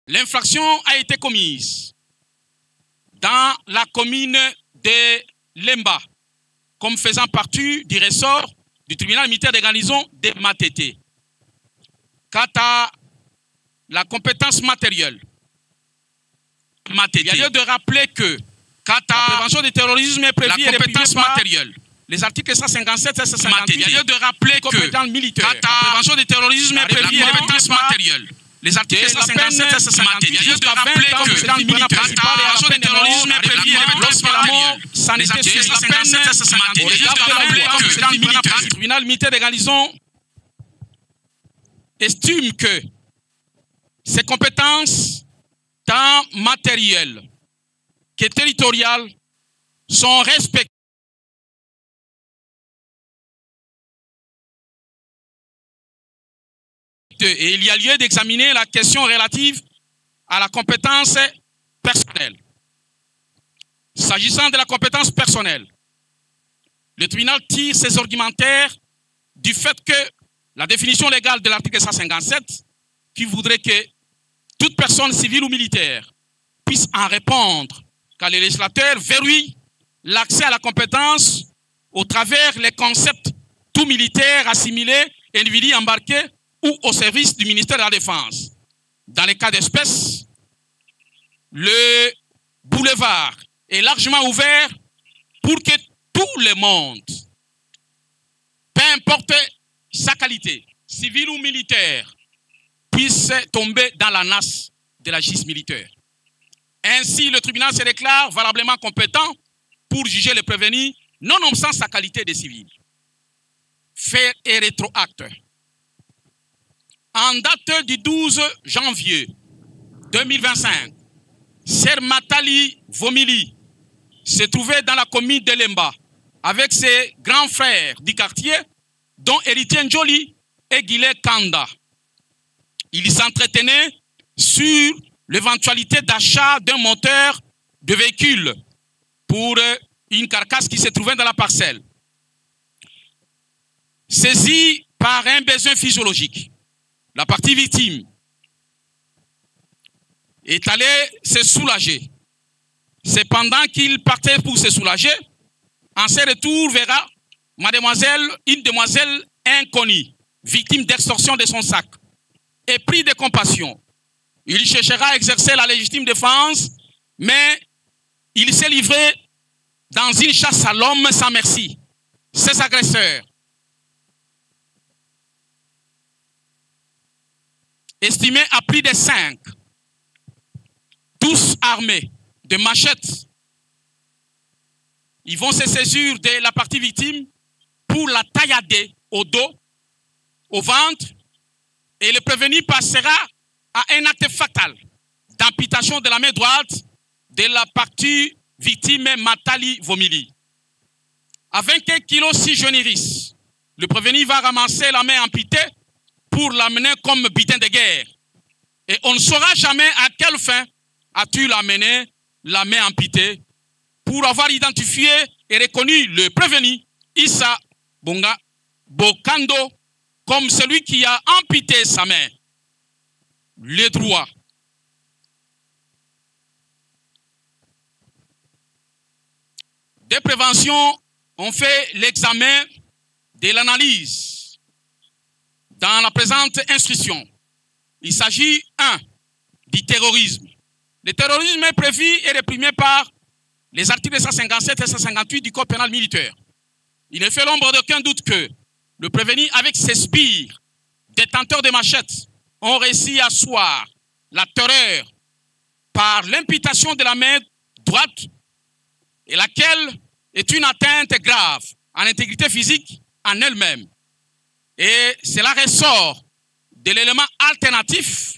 L'infraction a été commise dans la commune de Lemba, comme faisant partie du ressort du tribunal militaire de garnison de Matete. Quant à la compétence matérielle, il y a lieu de rappeler que quant à la prévention du terrorisme est prévue la compétence matérielle. Les articles 157 et 158, il y a lieu de rappeler que quant à la prévention du terrorisme est prévue la compétence matérielle. Les articles 157 et 158, il y a lieu de rappeler que quant à la prévention du terrorisme est prévue lorsque la mort s'en était sur la peine au regard de la loi. Le tribunal militaire de garnison estime que ces compétences tant matérielles que territoriales sont respectées et il y a lieu d'examiner la question relative à la compétence personnelle. S'agissant de la compétence personnelle, le tribunal tire ses argumentaires du fait que la définition légale de l'article 157 qui voudrait que toute personne civile ou militaire puisse en répondre quand le législateur verrouille l'accès à la compétence au travers les concepts tout militaire assimilés, individus embarqués ou au service du ministère de la Défense. Dans les cas d'espèce, le boulevard est largement ouvert pour que tout le monde, peu importe sa qualité, civile ou militaire, puisse tomber dans la nasse de la justice militaire. Ainsi, le tribunal se déclare valablement compétent pour juger le prévenu, nonobstant sa qualité de civil. Fait et rétroacte. En date du 12 janvier 2025, Ser Matali Vomili se trouvait dans la commune de Lemba avec ses grands frères du quartier, dont Héritier Njoli et Guillet Kanda. Ils s'entretenaient sur l'éventualité d'achat d'un moteur de véhicule pour une carcasse qui se trouvait dans la parcelle. Saisi par un besoin physiologique, la partie victime est allée se soulager. Cependant qu'il partait pour se soulager, en ses retours verra une demoiselle inconnue, victime d'extorsion de son sac. Et pris de compassion, il cherchera à exercer la légitime défense, mais il s'est livré dans une chasse à l'homme sans merci. Ses agresseurs, estimés à plus de 5, tous armés de machettes, ils vont se saisir de la partie victime pour la taillader au dos, au ventre, et le prévenu passera à un acte fatal d'amputation de la main droite de la partie victime Matali Vomili. À 24 kg 6 jeuneries, le prévenu va ramasser la main amputée pour l'amener comme butin de guerre. Et on ne saura jamais à quelle fin as-tu amené la main amputée pour avoir identifié et reconnu le prévenu Issa Bonga Bokando comme celui qui a amputé sa main, le droit. Des préventions ont fait l'examen de l'analyse dans la présente instruction. Il s'agit, 1, du terrorisme. Le terrorisme est prévu et réprimé par les articles 157 et 158 du Code pénal militaire. Il ne fait l'ombre d'aucun doute que le prévenu, avec ses sbires, détenteurs de machettes, ont réussi à asseoir la terreur par l'imputation de la main droite, et laquelle est une atteinte grave à l'intégrité physique en elle-même. Et cela ressort de l'élément alternatif,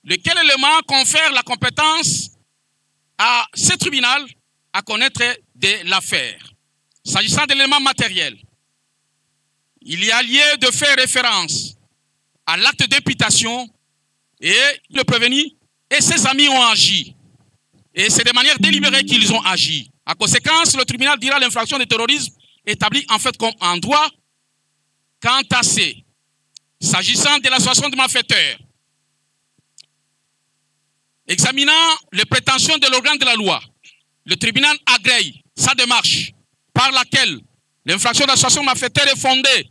lequel élément confère la compétence à ce tribunal à connaître de l'affaire. S'agissant de l'élément matériel, il y a lieu de faire référence à l'acte d'imputation et le prévenu et ses amis ont agi. Et c'est de manière délibérée qu'ils ont agi. En conséquence, le tribunal dira l'infraction de terrorisme établie en fait comme en droit. Quant à ces, s'agissant de l'association de malfaiteurs, Examinant les prétentions de l'organe de la loi, le tribunal agrée sa démarche par laquelle l'infraction d'association malfaiteur est fondée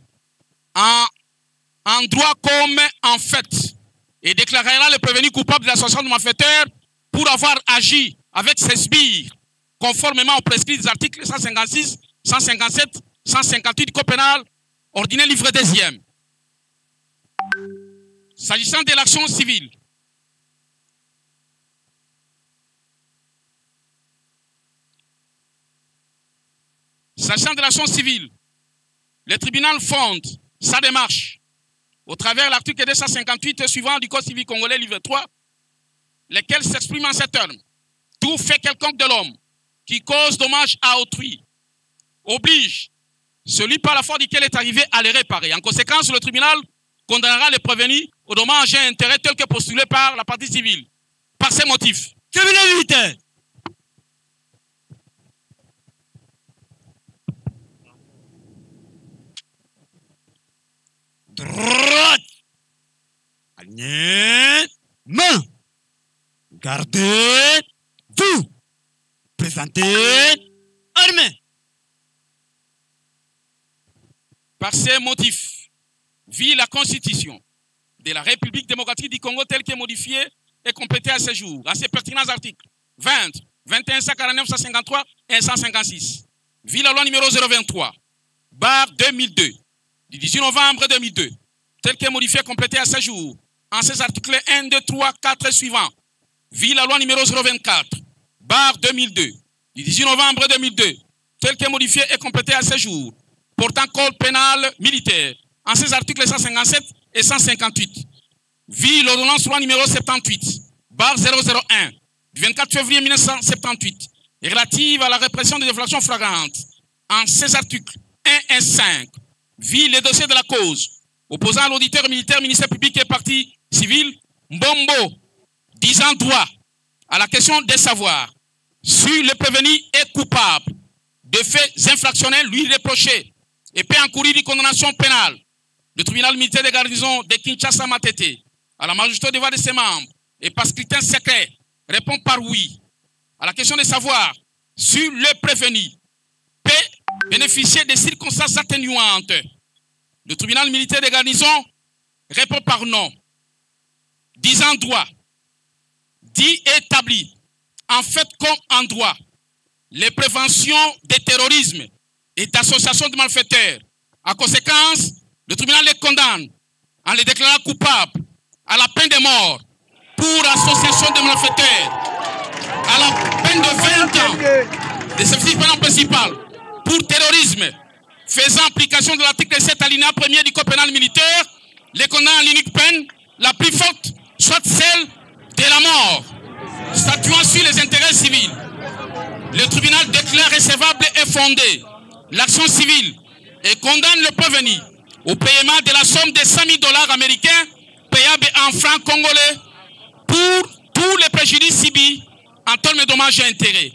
en droit comme en fait et déclarera le prévenu coupable de l'association de malfaiteur pour avoir agi avec ses sbires conformément aux prescrits des articles 156, 157, 158 du Code pénal ordinaire livre 2e. S'agissant de l'action civile, le tribunal fonde sa démarche au travers de l'article 258 et suivant du Code civil congolais, livre 3, lequel s'exprime en ces termes. Tout fait quelconque de l'homme qui cause dommage à autrui oblige celui par la foi duquel est arrivé à les réparer. En conséquence, le tribunal condamnera les prévenus au dommage et intérêt tel que postulé par la partie civile. Par ces motifs. Tribunal militaire. Droite. Alignez. Main. Gardez. Vous. Présentez. Armée. Par ces motifs, vit la Constitution de la République démocratique du Congo telle qu'elle est modifiée et complétée à ce jour, à ses pertinents articles 20, 21, 149, 153 et 156. Vit la loi numéro 023, barre 2002, du 18 novembre 2002, telle qu'elle est modifiée et complétée à ce jour, en ses articles 1, 2, 3, 4 et suivants. Vit la loi numéro 024, barre 2002, du 18 novembre 2002, telle qu'elle est modifiée et complétée à ce jour, portant code pénal militaire, en ses articles 157 et 158. Vit l'ordonnance loi numéro 78, barre 001, du 24 février 1978, relative à la répression des infractions flagrantes, en ses articles 1 et 5. Vit les dossiers de la cause, opposant à l'auditeur militaire, ministère public et partie civile, Mbombo, disant droit à la question des savoirs, sur le prévenu est coupable de faits infractionnels lui reprochés et peut encourir une condamnation pénale. Le tribunal militaire de garnison de Kinshasa Matete, à la magistrature des voix de ses membres et par scrutin secret, répond par oui à la question de savoir si le prévenu peut bénéficier des circonstances atténuantes. Le tribunal militaire de garnison répond par non, disant droit, dit établi, en fait comme en droit, les préventions de terrorisme et d'association de malfaiteurs. En conséquence, le tribunal les condamne en les déclarant coupables à la peine de mort pour association de malfaiteurs, à la peine de 20 ans de service pénal principal pour terrorisme, faisant application de l'article 7 alinéa 1er du Code pénal militaire, les condamne à l'unique peine la plus forte, soit celle de la mort, statuant sur les intérêts civils. Le tribunal déclare recevable et fondé l'action civile et condamne le prévenu au paiement de la somme de 100 000 $ américains payable en francs congolais pour tous les préjudices subis en termes de dommages et intérêts.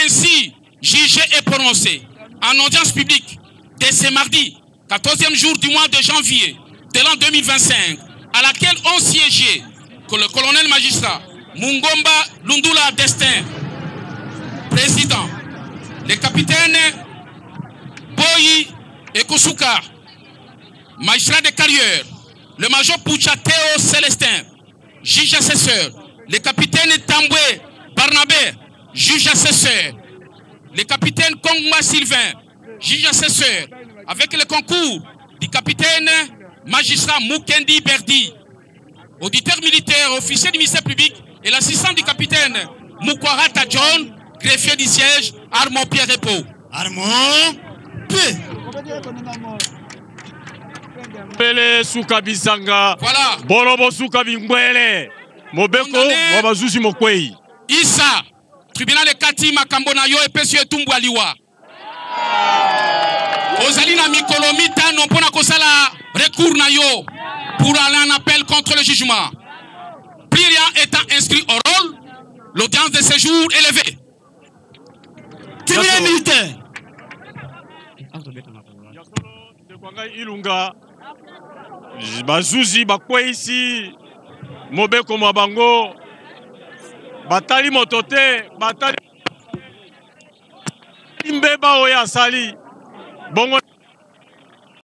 Ainsi, jugé et prononcé en audience publique dès ce mardi, 14e jour du mois de janvier de l'an 2025, à laquelle ont siégé que le colonel magistrat Mungomba Lundula Destin, président, le capitaine Boyi Ekosuka, magistrat de carrière, le major Pouchateo Célestin, juge assesseur, le capitaine Tamboué Barnabé, juge assesseur, le capitaine Kongma Sylvain, juge assesseur, avec le concours du capitaine magistrat Mukendi Berdi, auditeur militaire, officier du ministère public et l'assistant du capitaine Mukwarata John, greffier du siège, Armand Pierre Repo. Armand Pierre. Pele suka bisanga. Voilà. Bolobo suka bingwele. Mobeko wabazuzi mokwei. Issa, tribunal de Kati Makambona yo et Pesio Tumbwaliwa. Ozalina Mikolomita non pona kosala recours na yo pour aller en appel contre le jugement. Plus rien étant inscrit au rôle, l'audience de séjour est levée. Tribunal militaire. Ilunga bazuzi bakweisi mobeko mabango batali moto te batali mbeba oyo asali bongo